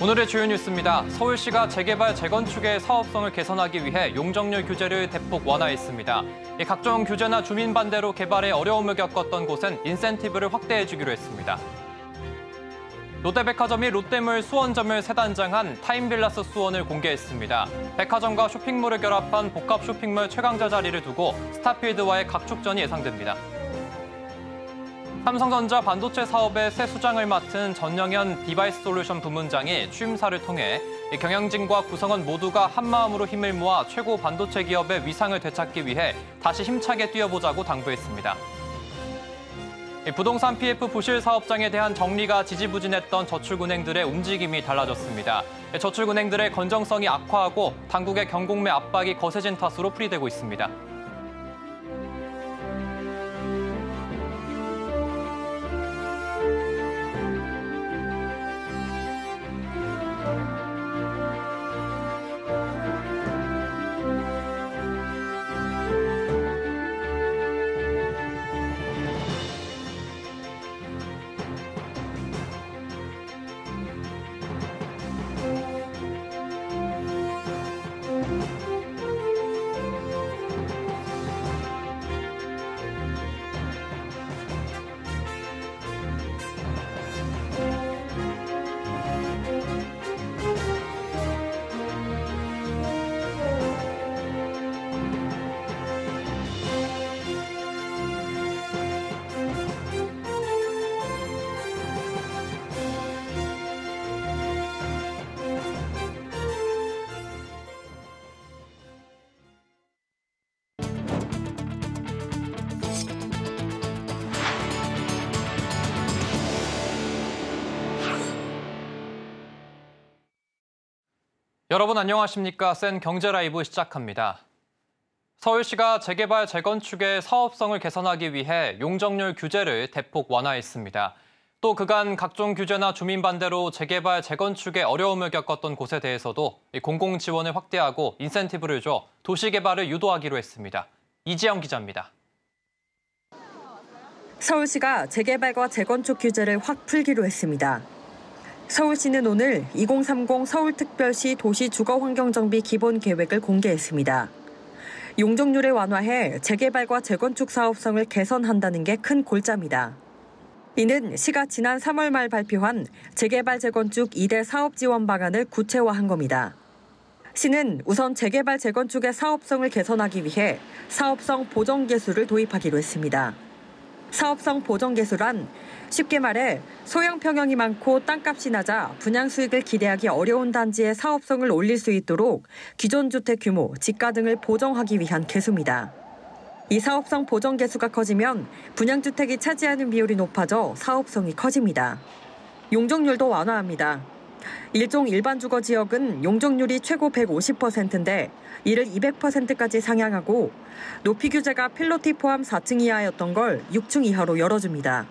오늘의 주요 뉴스입니다. 서울시가 재개발, 재건축의 사업성을 개선하기 위해 용적률 규제를 대폭 완화했습니다. 각종 규제나 주민 반대로 개발에 어려움을 겪었던 곳은 인센티브를 확대해주기로 했습니다. 롯데백화점이 롯데몰 수원점을 새 단장한 타임빌라스 수원을 공개했습니다. 백화점과 쇼핑몰을 결합한 복합 쇼핑몰 최강자 자리를 두고 스타필드와의 각축전이 예상됩니다. 삼성전자 반도체 사업의 새 수장을 맡은 전영현 디바이스 솔루션 부문장이 취임사를 통해 경영진과 구성원 모두가 한마음으로 힘을 모아 최고 반도체 기업의 위상을 되찾기 위해 다시 힘차게 뛰어보자고 당부했습니다. 부동산 PF 부실 사업장에 대한 정리가 지지부진했던 저축은행들의 움직임이 달라졌습니다. 저축은행들의 건정성이 악화하고 당국의 경공매 압박이 거세진 탓으로 풀이되고 있습니다. 여러분 안녕하십니까? 센 경제라이브 시작합니다. 서울시가 재개발, 재건축의 사업성을 개선하기 위해 용적률 규제를 대폭 완화했습니다. 또 그간 각종 규제나 주민 반대로 재개발, 재건축에 어려움을 겪었던 곳에 대해서도 공공 지원을 확대하고 인센티브를 줘 도시 개발을 유도하기로 했습니다. 이지영 기자입니다. 서울시가 재개발과 재건축 규제를 확 풀기로 했습니다. 서울시는 오늘 2030 서울특별시 도시주거환경정비 기본계획을 공개했습니다. 용적률을 완화해 재개발과 재건축 사업성을 개선한다는 게 큰 골자입니다. 이는 시가 지난 3월 말 발표한 재개발, 재건축 2대 사업 지원 방안을 구체화한 겁니다. 시는 우선 재개발, 재건축의 사업성을 개선하기 위해 사업성 보정계수를 도입하기로 했습니다. 사업성 보정계수란 쉽게 말해 소형 평형이 많고 땅값이 낮아 분양 수익을 기대하기 어려운 단지의 사업성을 올릴 수 있도록 기존 주택 규모, 지가 등을 보정하기 위한 계수입니다. 이 사업성 보정계수가 커지면 분양주택이 차지하는 비율이 높아져 사업성이 커집니다. 용적률도 완화합니다. 일종 일반 주거 지역은 용적률이 최고 150%인데 이를 200%까지 상향하고 높이 규제가 필로티 포함 4층 이하였던 걸 6층 이하로 열어줍니다.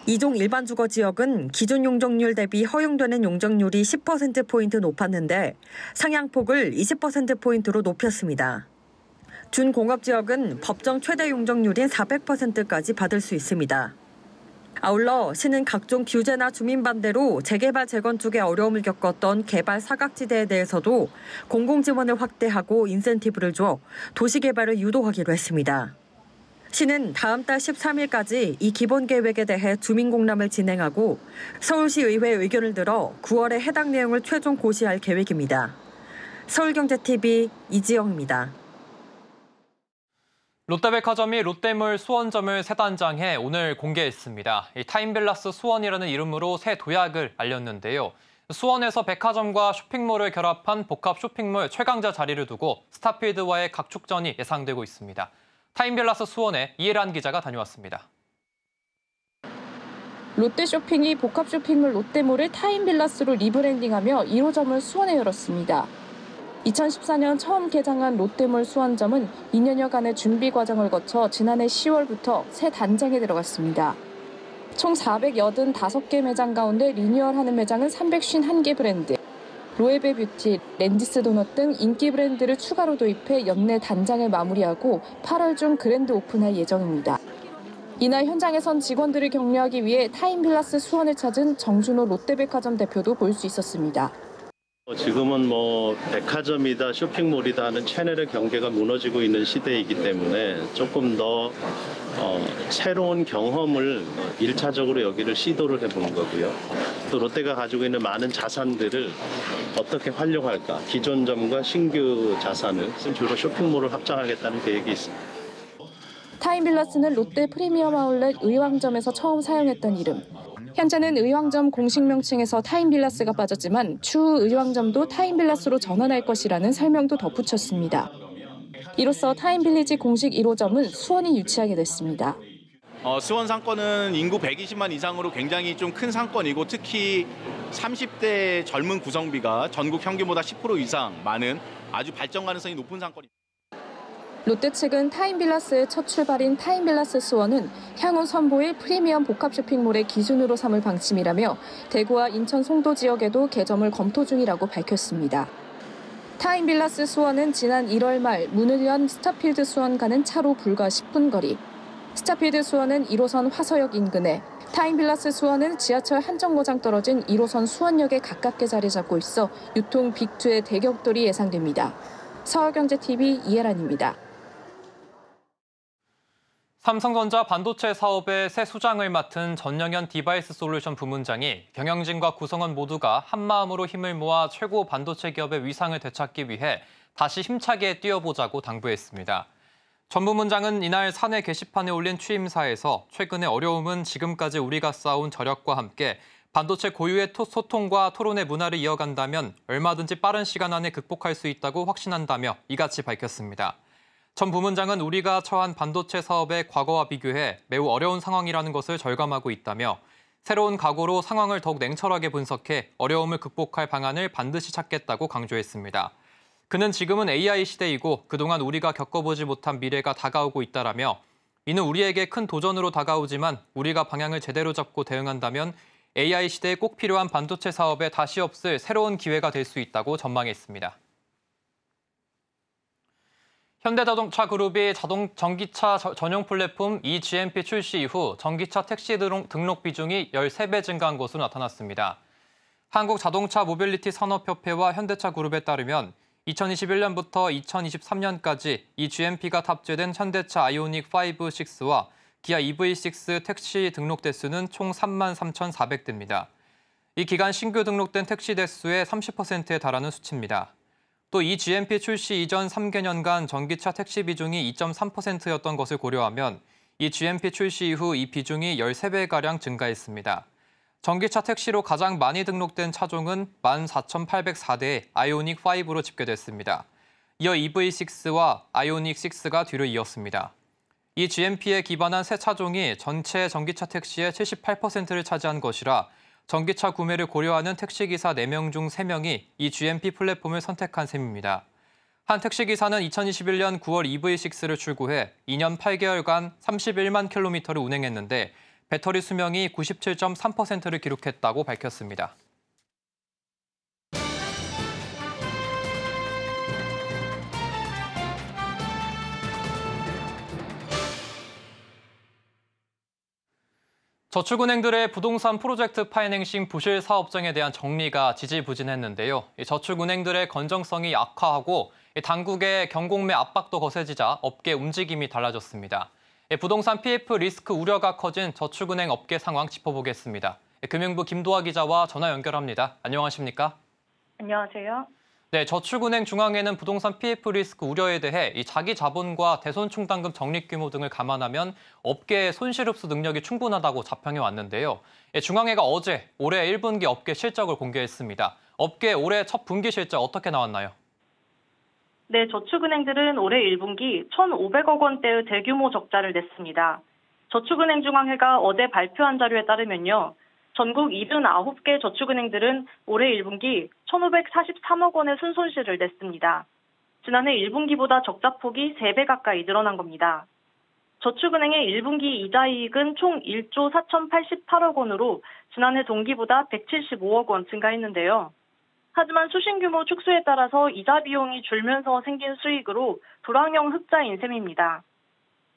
2종 일반 주거 지역은 기존 용적률 대비 허용되는 용적률이 10%포인트 높았는데 상향폭을 20%포인트로 높였습니다. 준공업 지역은 법정 최대 용적률인 400%까지 받을 수 있습니다. 아울러 시는 각종 규제나 주민 반대로 재개발, 재건축에 어려움을 겪었던 개발 사각지대에 대해서도 공공지원을 확대하고 인센티브를 줘 도시개발을 유도하기로 했습니다. 시는 다음 달 13일까지 이 기본계획에 대해 주민공람을 진행하고 서울시의회 의견을 들어 9월에 해당 내용을 최종 고시할 계획입니다. 서울경제TV 이지영입니다. 롯데백화점이 롯데몰 수원점을 새 단장해 오늘 공개했습니다. 타임빌라스 수원이라는 이름으로 새 도약을 알렸는데요. 수원에서 백화점과 쇼핑몰을 결합한 복합 쇼핑몰 최강자 자리를 두고 스타필드와의 각축전이 예상되고 있습니다. 타임빌라스 수원에 이혜란 기자가 다녀왔습니다. 롯데쇼핑이 복합 쇼핑몰 롯데몰을 타임빌라스로 리브랜딩하며 1호점을 수원에 열었습니다. 2014년 처음 개장한 롯데몰 수원점은 2년여간의 준비 과정을 거쳐 지난해 10월부터 새 단장에 들어갔습니다. 총 485개 매장 가운데 리뉴얼하는 매장은 351개 브랜드, 로에베 뷰티, 랜디스 도넛 등 인기 브랜드를 추가로 도입해 연내 단장을 마무리하고 8월 중 그랜드 오픈할 예정입니다. 이날 현장에선 직원들을 격려하기 위해 타임빌라스 수원을 찾은 정준호 롯데백화점 대표도 볼 수 있었습니다. 지금은 백화점이다 쇼핑몰이다 하는 채널의 경계가 무너지고 있는 시대이기 때문에 조금 더 새로운 경험을 1차적으로 여기를 시도를 해보는 거고요. 또 롯데가 가지고 있는 많은 자산들을 어떻게 활용할까, 기존 점과 신규 자산을 주로 쇼핑몰을 확장하겠다는 계획이 있습니다. 타임빌라스는 롯데 프리미엄 아울렛 의왕점에서 처음 사용했던 이름. 현재는 의왕점 공식 명칭에서 타임빌라스가 빠졌지만 추후 의왕점도 타임빌라스로 전환할 것이라는 설명도 덧붙였습니다. 이로써 타임빌리지 공식 1호점은 수원이 유치하게 됐습니다. 수원 상권은 인구 120만 이상으로 굉장히 좀 큰 상권이고 특히 30대 젊은 구성비가 전국 평균보다 10% 이상 많은 아주 발전 가능성이 높은 상권입니다. 롯데 측은 타임빌라스의 첫 출발인 타임빌라스 수원은 향후 선보일 프리미엄 복합 쇼핑몰의 기준으로 삼을 방침이라며 대구와 인천 송도 지역에도 개점을 검토 중이라고 밝혔습니다. 타임빌라스 수원은 지난 1월 말 문을 연 스타필드 수원 가는 차로 불과 10분 거리. 스타필드 수원은 1호선 화서역 인근에, 타임빌라스 수원은 지하철 한 정거장 떨어진 1호선 수원역에 가깝게 자리 잡고 있어 유통 빅2의 대격돌이 예상됩니다. 서울경제TV 이혜란입니다. 삼성전자 반도체 사업의 새 수장을 맡은 전영현 디바이스 솔루션 부문장이 경영진과 구성원 모두가 한마음으로 힘을 모아 최고 반도체 기업의 위상을 되찾기 위해 다시 힘차게 뛰어보자고 당부했습니다. 전 부문장은 이날 사내 게시판에 올린 취임사에서 최근의 어려움은 지금까지 우리가 쌓아온 저력과 함께 반도체 고유의 소통과 토론의 문화를 이어간다면 얼마든지 빠른 시간 안에 극복할 수 있다고 확신한다며 이같이 밝혔습니다. 전 부문장은 우리가 처한 반도체 사업의 과거와 비교해 매우 어려운 상황이라는 것을 절감하고 있다며 새로운 각오로 상황을 더욱 냉철하게 분석해 어려움을 극복할 방안을 반드시 찾겠다고 강조했습니다. 그는 지금은 AI 시대이고 그동안 우리가 겪어보지 못한 미래가 다가오고 있다라며 이는 우리에게 큰 도전으로 다가오지만 우리가 방향을 제대로 잡고 대응한다면 AI 시대에 꼭 필요한 반도체 사업에 다시 없을 새로운 기회가 될 수 있다고 전망했습니다. 현대자동차 그룹이 전기차 전용 플랫폼 eGMP 출시 이후 전기차 택시 등록 비중이 13배 증가한 것으로 나타났습니다. 한국자동차 모빌리티 산업협회와 현대차 그룹에 따르면 2021년부터 2023년까지 eGMP가 탑재된 현대차 아이오닉 5, 6와 기아 EV6 택시 등록 대수는 총 33,400대입니다. 이 기간 신규 등록된 택시 대수의 30%에 달하는 수치입니다. 또 eGMP 출시 이전 3개년간 전기차 택시 비중이 2.3%였던 것을 고려하면 eGMP 출시 이후 이 비중이 13배가량 증가했습니다. 전기차 택시로 가장 많이 등록된 차종은 14,804대의 아이오닉 5로 집계됐습니다. 이어 EV6와 아이오닉 6가 뒤를 이었습니다. eGMP에 기반한 새 차종이 전체 전기차 택시의 78%를 차지한 것이라 전기차 구매를 고려하는 택시기사 4명 중 3명이 eGMP 플랫폼을 선택한 셈입니다. 한 택시기사는 2021년 9월 EV6를 출고해 2년 8개월간 31만 킬로미터를 운행했는데 배터리 수명이 97.3%를 기록했다고 밝혔습니다. 저축은행들의 부동산 프로젝트 파이낸싱 부실 사업장에 대한 정리가 지지부진했는데요. 저축은행들의 건정성이 악화하고 당국의 경공매 압박도 거세지자 업계 움직임이 달라졌습니다. 부동산 PF 리스크 우려가 커진 저축은행 업계 상황 짚어보겠습니다. 금융부 김도하 기자와 전화 연결합니다. 안녕하십니까? 안녕하세요. 네, 저축은행 중앙회는 부동산 PF 리스크 우려에 대해 이 자기 자본과 대손충당금 적립 규모 등을 감안하면 업계의 손실 흡수 능력이 충분하다고 자평해 왔는데요. 중앙회가 어제 올해 1분기 업계 실적을 공개했습니다. 업계 올해 첫 분기 실적 어떻게 나왔나요? 네, 저축은행들은 올해 1분기 1,500억 원대의 대규모 적자를 냈습니다. 저축은행 중앙회가 어제 발표한 자료에 따르면요. 전국 79개 저축은행들은 올해 1분기 1,543억 원의 순손실을 냈습니다. 지난해 1분기보다 적자폭이 3배 가까이 늘어난 겁니다. 저축은행의 1분기 이자이익은 총 1조 4,088억 원으로 지난해 동기보다 175억 원 증가했는데요. 하지만 수신규모 축소에 따라서 이자 비용이 줄면서 생긴 수익으로 불황형 흑자인 셈입니다.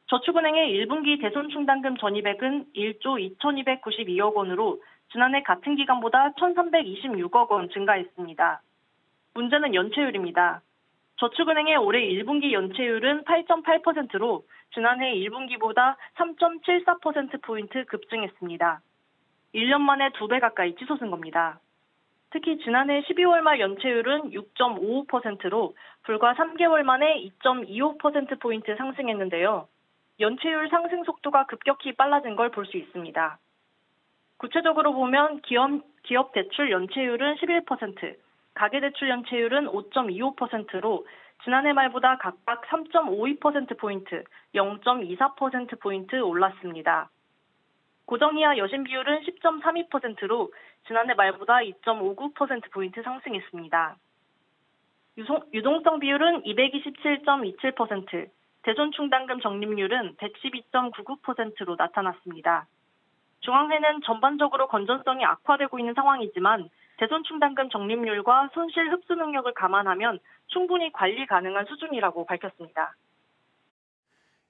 저축은행의 1분기 대손충당금 전입액은 1조 2,292억 원으로 지난해 같은 기간보다 1,326억 원 증가했습니다. 문제는 연체율입니다. 저축은행의 올해 1분기 연체율은 8.8%로 지난해 1분기보다 3.74%포인트 급증했습니다. 1년 만에 2배 가까이 치솟은 겁니다. 특히 지난해 12월 말 연체율은 6.55%로 불과 3개월 만에 2.25%포인트 상승했는데요. 연체율 상승 속도가 급격히 빨라진 걸 볼 수 있습니다. 구체적으로 보면 기업 대출 연체율은 11%, 가계대출 연체율은 5.25%로 지난해 말보다 각각 3.52%포인트, 0.24%포인트 올랐습니다. 고정이하 여신 비율은 10.32%로 지난해 말보다 2.59%포인트 상승했습니다. 유동성 비율은 227.27%, 대손충당금 적립률은 112.99%로 나타났습니다. 중앙회는 전반적으로 건전성이 악화되고 있는 상황이지만 대손충당금 적립률과 손실 흡수 능력을 감안하면 충분히 관리 가능한 수준이라고 밝혔습니다.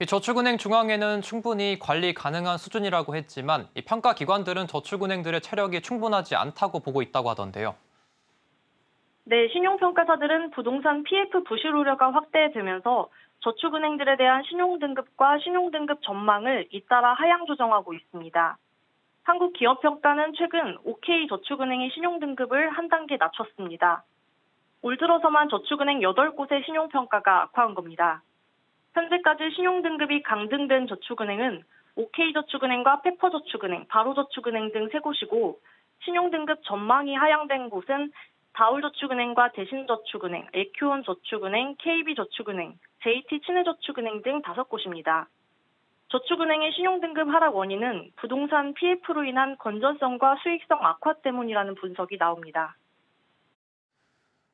저축은행 중앙회는 충분히 관리 가능한 수준이라고 했지만 평가 기관들은 저축은행들의 체력이 충분하지 않다고 보고 있다고 하던데요. 네, 신용평가사들은 부동산 PF 부실 우려가 확대되면서 저축은행들에 대한 신용등급과 신용등급 전망을 잇따라 하향 조정하고 있습니다. 한국기업평가는 최근 OK저축은행의 신용등급을 한 단계 낮췄습니다. 올 들어서만 저축은행 8곳의 신용평가가 악화한 겁니다. 현재까지 신용등급이 강등된 저축은행은 OK저축은행과 페퍼저축은행, 바로저축은행 등 3곳이고 신용등급 전망이 하향된 곳은 다울저축은행과 대신저축은행, 에큐온저축은행, KB저축은행, JT친해저축은행 등 5곳입니다. 저축은행의 신용등급 하락 원인은 부동산 PF로 인한 건전성과 수익성 악화 때문이라는 분석이 나옵니다.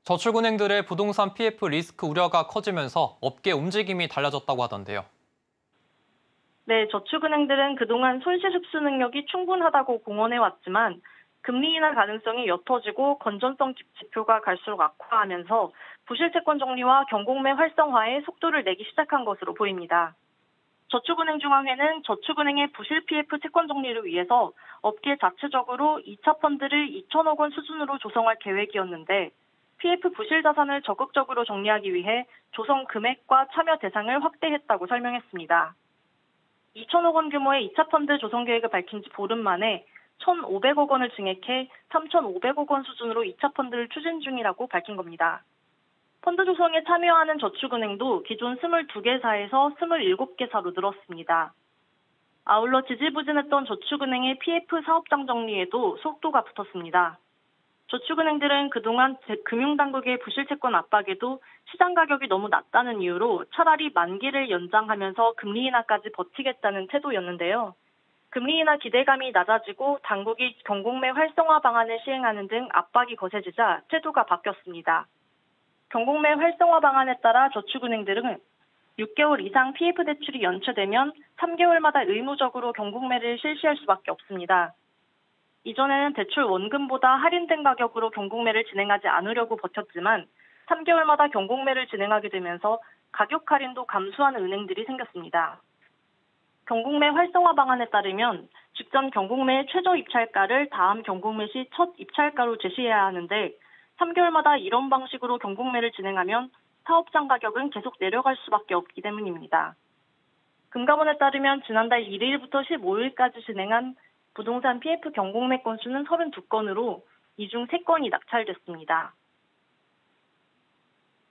저축은행들의 부동산 PF 리스크 우려가 커지면서 업계 움직임이 달라졌다고 하던데요. 네, 저축은행들은 그동안 손실 흡수 능력이 충분하다고 공언해왔지만 금리 인하 가능성이 옅어지고 건전성 지표가 갈수록 악화하면서 부실 채권 정리와 경공매 활성화에 속도를 내기 시작한 것으로 보입니다. 저축은행 중앙회는 저축은행의 부실 PF 채권 정리를 위해서 업계 자체적으로 2차 펀드를 2천억 원 수준으로 조성할 계획이었는데 PF 부실 자산을 적극적으로 정리하기 위해 조성 금액과 참여 대상을 확대했다고 설명했습니다. 2천억 원 규모의 2차 펀드 조성 계획을 밝힌 지 보름 만에 1,500억 원을 증액해 3,500억 원 수준으로 2차 펀드를 추진 중이라고 밝힌 겁니다. 펀드 조성에 참여하는 저축은행도 기존 22개사에서 27개사로 늘었습니다. 아울러 지지부진했던 저축은행의 PF 사업장 정리에도 속도가 붙었습니다. 저축은행들은 그동안 금융당국의 부실채권 압박에도 시장 가격이 너무 낮다는 이유로 차라리 만기를 연장하면서 금리 인하까지 버티겠다는 태도였는데요. 금리 인하 기대감이 낮아지고 당국이 경공매 활성화 방안을 시행하는 등 압박이 거세지자 태도가 바뀌었습니다. 경공매 활성화 방안에 따라 저축은행들은 6개월 이상 PF 대출이 연체되면 3개월마다 의무적으로 경공매를 실시할 수밖에 없습니다. 이전에는 대출 원금보다 할인된 가격으로 경공매를 진행하지 않으려고 버텼지만 3개월마다 경공매를 진행하게 되면서 가격 할인도 감수하는 은행들이 생겼습니다. 경공매 활성화 방안에 따르면 직전 경공매의 최저 입찰가를 다음 경공매 시 첫 입찰가로 제시해야 하는데 3개월마다 이런 방식으로 경공매를 진행하면 사업장 가격은 계속 내려갈 수밖에 없기 때문입니다. 금감원에 따르면 지난달 1일부터 15일까지 진행한 부동산 PF 경공매 건수는 32건으로 이 중 3건이 낙찰됐습니다.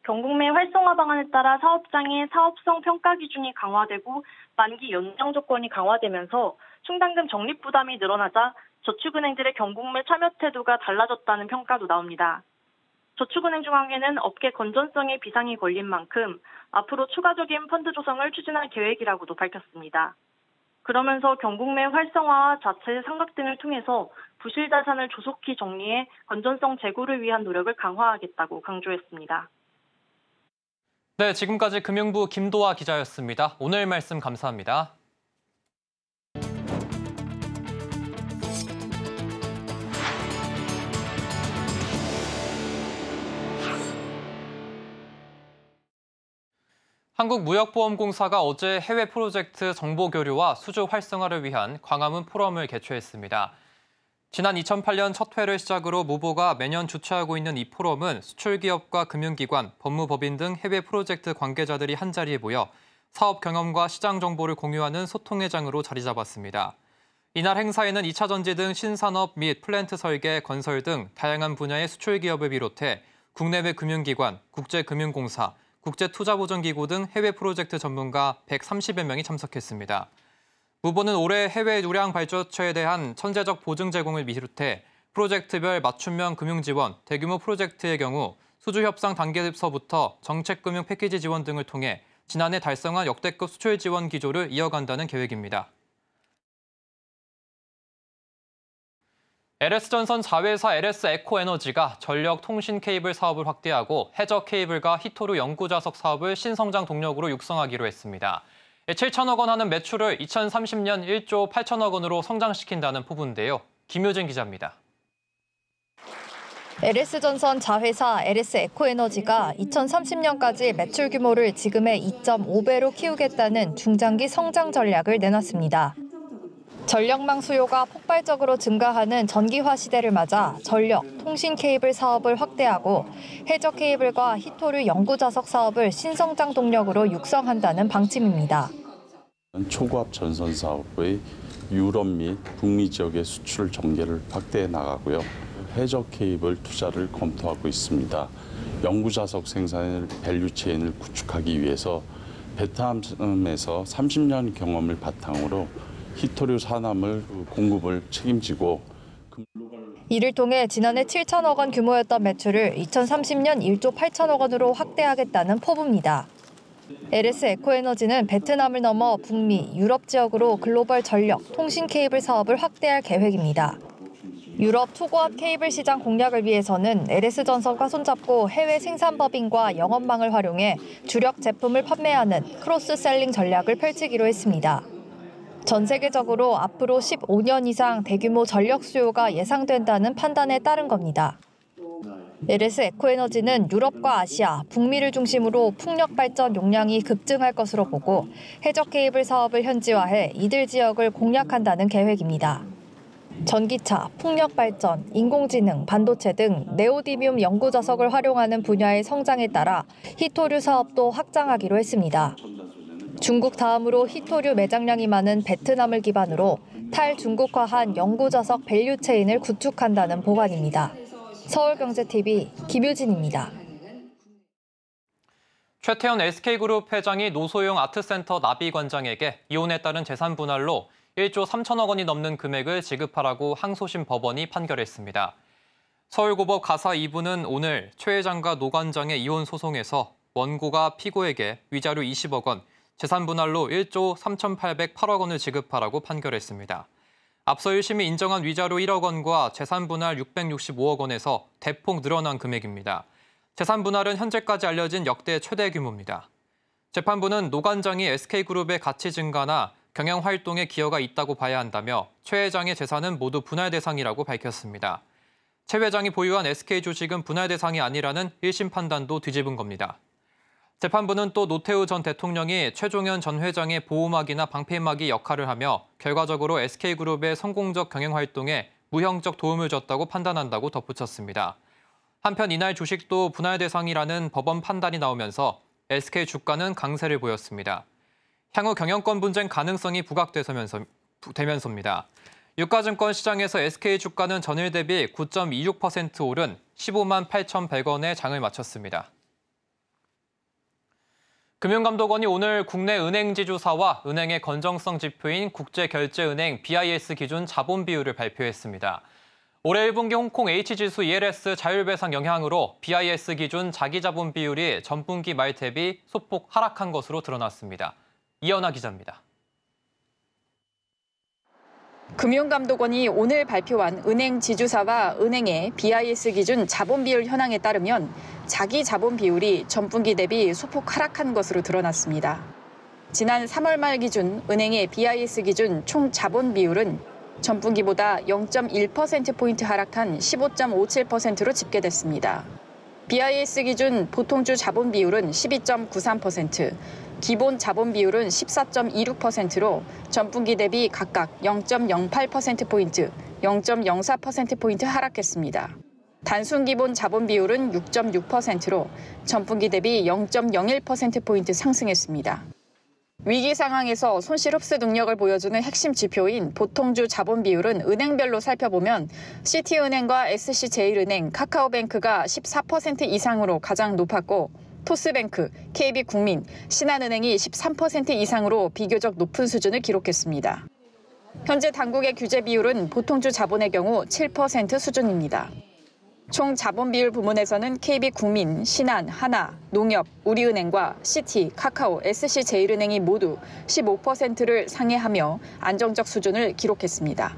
경공매 활성화 방안에 따라 사업장의 사업성 평가 기준이 강화되고 만기 연장 조건이 강화되면서 충당금 적립 부담이 늘어나자 저축은행들의 경공매 참여 태도가 달라졌다는 평가도 나옵니다. 저축은행 중앙회는 업계 건전성에 비상이 걸린 만큼 앞으로 추가적인 펀드 조성을 추진할 계획이라고도 밝혔습니다. 그러면서 경공매 활성화와 자체 상각 등을 통해서 부실 자산을 조속히 정리해 건전성 제고를 위한 노력을 강화하겠다고 강조했습니다. 네, 지금까지 금융부 김도아 기자였습니다. 오늘 말씀 감사합니다. 한국무역보험공사가 어제 해외 프로젝트 정보 교류와 수주 활성화를 위한 광화문 포럼을 개최했습니다. 지난 2008년 첫 회를 시작으로 무보가 매년 주최하고 있는 이 포럼은 수출기업과 금융기관, 법무법인 등 해외 프로젝트 관계자들이 한자리에 모여 사업 경험과 시장 정보를 공유하는 소통의 장으로 자리 잡았습니다. 이날 행사에는 2차 전지 등 신산업 및 플랜트 설계, 건설 등 다양한 분야의 수출기업을 비롯해 국내외 금융기관, 국제금융공사, 국제투자보전기구 등 해외 프로젝트 전문가 130여 명이 참석했습니다. 무보는 올해 해외 우량 발주처에 대한 천재적 보증 제공을 비롯해 프로젝트별 맞춤형 금융 지원, 대규모 프로젝트의 경우 수주 협상 단계에서부터 정책금융 패키지 지원 등을 통해 지난해 달성한 역대급 수출 지원 기조를 이어간다는 계획입니다. LS전선 자회사 LS에코에너지가 전력 통신 케이블 사업을 확대하고 해저 케이블과 히토류 연구자석 사업을 신성장 동력으로 육성하기로 했습니다. 7천억 원 하는 매출을 2030년 1조 8천억 원으로 성장시킨다는 포부인데요. 김효진 기자입니다. LS전선 자회사 LS에코에너지가 2030년까지 매출 규모를 지금의 2.5배로 키우겠다는 중장기 성장 전략을 내놨습니다. 전력망 수요가 폭발적으로 증가하는 전기화 시대를 맞아 전력, 통신 케이블 사업을 확대하고 해저 케이블과 히토류 연구자석 사업을 신성장 동력으로 육성한다는 방침입니다. 초고압 전선 사업의 유럽 및 북미 지역의 수출 전개를 확대해 나가고요. 해저 케이블 투자를 검토하고 있습니다. 연구자석 생산의 밸류체인을 구축하기 위해서 베트남에서 30년 경험을 바탕으로 히토류 산암을 공급을 책임지고 이를 통해 지난해 7천억 원 규모였던 매출을 2030년 1조 8천억 원으로 확대하겠다는 포부입니다. LS에코에너지는 베트남을 넘어 북미, 유럽 지역으로 글로벌 전력, 통신 케이블 사업을 확대할 계획입니다. 유럽 초고압 케이블 시장 공략을 위해서는 LS전선과 손잡고 해외 생산법인과 영업망을 활용해 주력 제품을 판매하는 크로스셀링 전략을 펼치기로 했습니다. 전 세계적으로 앞으로 15년 이상 대규모 전력 수요가 예상된다는 판단에 따른 겁니다. LS에코에너지는 유럽과 아시아, 북미를 중심으로 풍력 발전 용량이 급증할 것으로 보고 해저 케이블 사업을 현지화해 이들 지역을 공략한다는 계획입니다. 전기차, 풍력 발전, 인공지능, 반도체 등 네오디뮴 연구 자석을 활용하는 분야의 성장에 따라 히토류 사업도 확장하기로 했습니다. 중국 다음으로 히토류 매장량이 많은 베트남을 기반으로 탈중국화한 연구자석 밸류체인을 구축한다는 보관입니다. 서울경제TV 김효진입니다. 최태원 SK그룹 회장이 노소영 아트센터 나비관장에게 이혼에 따른 재산 분할로 1조 3천억 원이 넘는 금액을 지급하라고 항소심 법원이 판결했습니다. 서울고법 가사 2부는 오늘 최 회장과 노 관장의 이혼 소송에서 원고가 피고에게 위자료 20억 원, 재산 분할로 1조 3,808억 원을 지급하라고 판결했습니다. 앞서 1심이 인정한 위자료 1억 원과 재산 분할 665억 원에서 대폭 늘어난 금액입니다. 재산 분할은 현재까지 알려진 역대 최대 규모입니다. 재판부는 노 관장이 SK그룹의 가치 증가나 경영 활동에 기여가 있다고 봐야 한다며 최 회장의 재산은 모두 분할 대상이라고 밝혔습니다. 최 회장이 보유한 SK 주식은 분할 대상이 아니라는 1심 판단도 뒤집은 겁니다. 재판부는 또 노태우 전 대통령이 최종현 전 회장의 보호막이나 방패막이 역할을 하며 결과적으로 SK그룹의 성공적 경영 활동에 무형적 도움을 줬다고 판단한다고 덧붙였습니다. 한편 이날 주식도 분할 대상이라는 법원 판단이 나오면서 SK 주가는 강세를 보였습니다. 향후 경영권 분쟁 가능성이 부각되면서입니다. 유가증권 시장에서 SK 주가는 전일 대비 9.26% 오른 15만 8,100원에 장을 마쳤습니다. 금융감독원이 오늘 국내 은행 지주사와 은행의 건정성 지표인 국제결제은행 BIS 기준 자본 비율을 발표했습니다. 올해 1분기 홍콩 H지수 ELS 자율배상 영향으로 BIS 기준 자기자본 비율이 전분기 말 대비 소폭 하락한 것으로 드러났습니다. 이연아 기자입니다. 금융감독원이 오늘 발표한 은행 지주사와 은행의 BIS 기준 자본 비율 현황에 따르면 자기 자본 비율이 전분기 대비 소폭 하락한 것으로 드러났습니다. 지난 3월 말 기준 은행의 BIS 기준 총 자본 비율은 전분기보다 0.1%포인트 하락한 15.57%로 집계됐습니다. BIS 기준 보통주 자본 비율은 12.93%, 기본 자본 비율은 14.26%로 전분기 대비 각각 0.08%포인트, 0.04%포인트 하락했습니다. 단순 기본 자본 비율은 6.6%로 전분기 대비 0.01%포인트 상승했습니다. 위기 상황에서 손실 흡수 능력을 보여주는 핵심 지표인 보통주 자본 비율은 은행별로 살펴보면 시티은행과 SC제일은행, 카카오뱅크가 14% 이상으로 가장 높았고 토스뱅크, KB국민, 신한은행이 13% 이상으로 비교적 높은 수준을 기록했습니다. 현재 당국의 규제 비율은 보통주 자본의 경우 7% 수준입니다. 총 자본 비율 부문에서는 KB국민, 신한, 하나, 농협, 우리은행과 시티, 카카오, SC제일은행이 모두 15%를 상회하며 안정적 수준을 기록했습니다.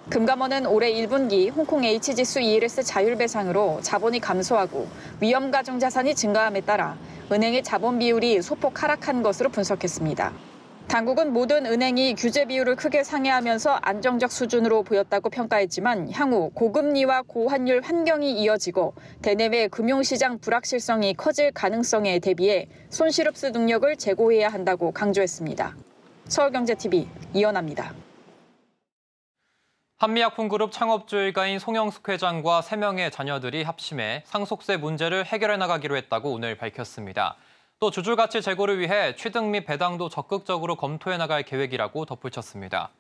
금감원은 올해 1분기 홍콩 H지수 ELS 자율배상으로 자본이 감소하고 위험가중자산이 증가함에 따라 은행의 자본 비율이 소폭 하락한 것으로 분석했습니다. 당국은 모든 은행이 규제 비율을 크게 상회하면서 안정적 수준으로 보였다고 평가했지만 향후 고금리와 고환율 환경이 이어지고 대내외 금융시장 불확실성이 커질 가능성에 대비해 손실 흡수 능력을 제고해야 한다고 강조했습니다. 서울경제TV 이연아입니다. 한미약품그룹 창업주 일가인 송영숙 회장과 3명의 자녀들이 합심해 상속세 문제를 해결해 나가기로 했다고 오늘 밝혔습니다. 또 주주가치 제고를 위해 취득 및 배당도 적극적으로 검토해 나갈 계획이라고 덧붙였습니다.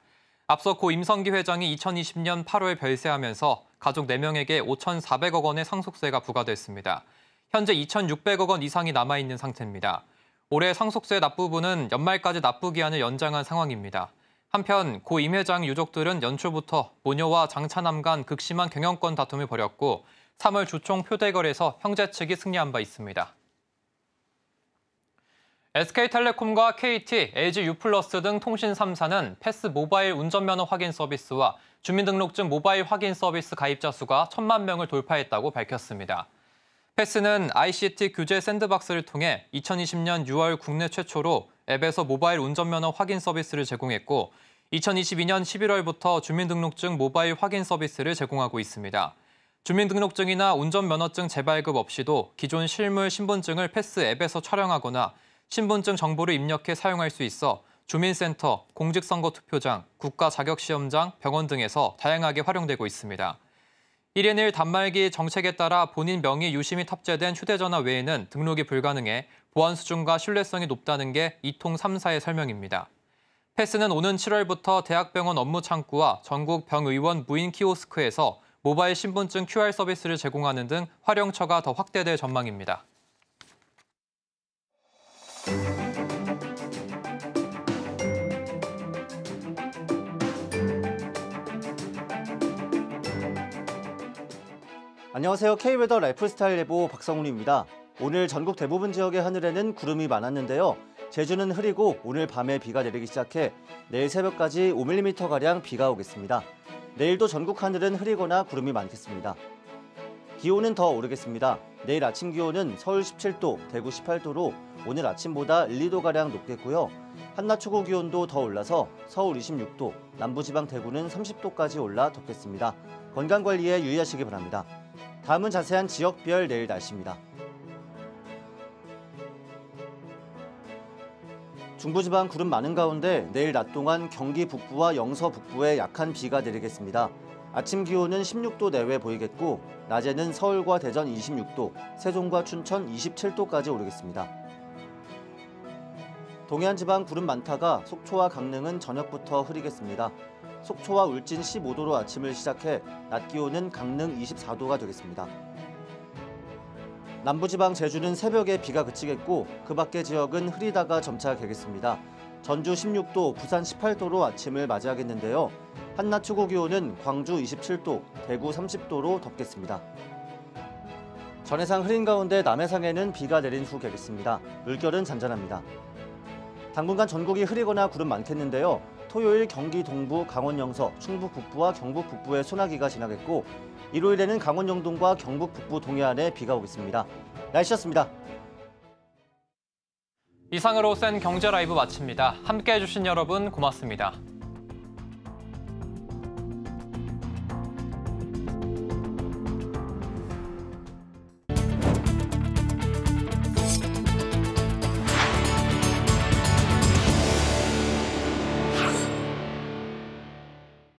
앞서 고 임성기 회장이 2020년 8월 별세하면서 가족 4명에게 5,400억 원의 상속세가 부과됐습니다. 현재 2,600억 원 이상이 남아있는 상태입니다. 올해 상속세 납부분은 연말까지 납부 기한을 연장한 상황입니다. 한편 고 임 회장 유족들은 연초부터 모녀와 장차남 간 극심한 경영권 다툼을 벌였고 3월 주총 표대결에서 형제 측이 승리한 바 있습니다. SK텔레콤과 KT, LG U+ 등 통신 3사는 패스 모바일 운전면허 확인 서비스와 주민등록증 모바일 확인 서비스 가입자 수가 1,000만 명을 돌파했다고 밝혔습니다. 패스는 ICT 규제 샌드박스를 통해 2020년 6월 국내 최초로 앱에서 모바일 운전면허 확인 서비스를 제공했고 2022년 11월부터 주민등록증 모바일 확인 서비스를 제공하고 있습니다. 주민등록증이나 운전면허증 재발급 없이도 기존 실물 신분증을 패스 앱에서 촬영하거나 신분증 정보를 입력해 사용할 수 있어 주민센터, 공직선거투표장, 국가자격시험장, 병원 등에서 다양하게 활용되고 있습니다. 1인 1 단말기 정책에 따라 본인 명의 유심히 탑재된 휴대전화 외에는 등록이 불가능해 보안 수준과 신뢰성이 높다는 게 이통 3사의 설명입니다. 패스는 오는 7월부터 대학병원 업무창구와 전국 병의원 무인 키오스크에서 모바일 신분증 QR 서비스를 제공하는 등 활용처가 더 확대될 전망입니다. 안녕하세요. K웨더 라이프스타일 예보 박성훈입니다. 오늘 전국 대부분 지역의 하늘에는 구름이 많았는데요. 제주는 흐리고 오늘 밤에 비가 내리기 시작해 내일 새벽까지 5mm가량 비가 오겠습니다. 내일도 전국 하늘은 흐리거나 구름이 많겠습니다. 기온은 더 오르겠습니다. 내일 아침 기온은 서울 17도, 대구 18도로 오늘 아침보다 1, 2도가량 높겠고요. 한낮 최고 기온도 더 올라서 서울 26도, 남부지방 대구는 30도까지 올라 덥겠습니다. 건강관리에 유의하시기 바랍니다. 다음은 자세한 지역별 내일 날씨입니다. 중부지방 구름 많은 가운데 내일 낮 동안 경기 북부와 영서 북부에 약한 비가 내리겠습니다. 아침 기온은 16도 내외 보이겠고 낮에는 서울과 대전 26도, 세종과 춘천 27도까지 오르겠습니다. 동해안 지방 구름 많다가 속초와 강릉은 저녁부터 흐리겠습니다. 속초와 울진 15도로 아침을 시작해 낮 기온은 강릉 24도가 되겠습니다. 남부지방 제주는 새벽에 비가 그치겠고 그 밖의 지역은 흐리다가 점차 개겠습니다. 전주 16도, 부산 18도로 아침을 맞이하겠는데요. 한낮 최고 기온은 광주 27도, 대구 30도로 덥겠습니다. 전해상 흐린 가운데 남해상에는 비가 내린 후 개겠습니다. 물결은 잔잔합니다. 당분간 전국이 흐리거나 구름 많겠는데요. 토요일 경기 동부, 강원 영서, 충북 북부와 경북 북부에 소나기가 지나겠고 일요일에는 강원 영동과 경북 북부 동해안에 비가 오겠습니다. 날씨였습니다. 이상으로 센 경제 라이브 마칩니다. 함께해 주신 여러분 고맙습니다.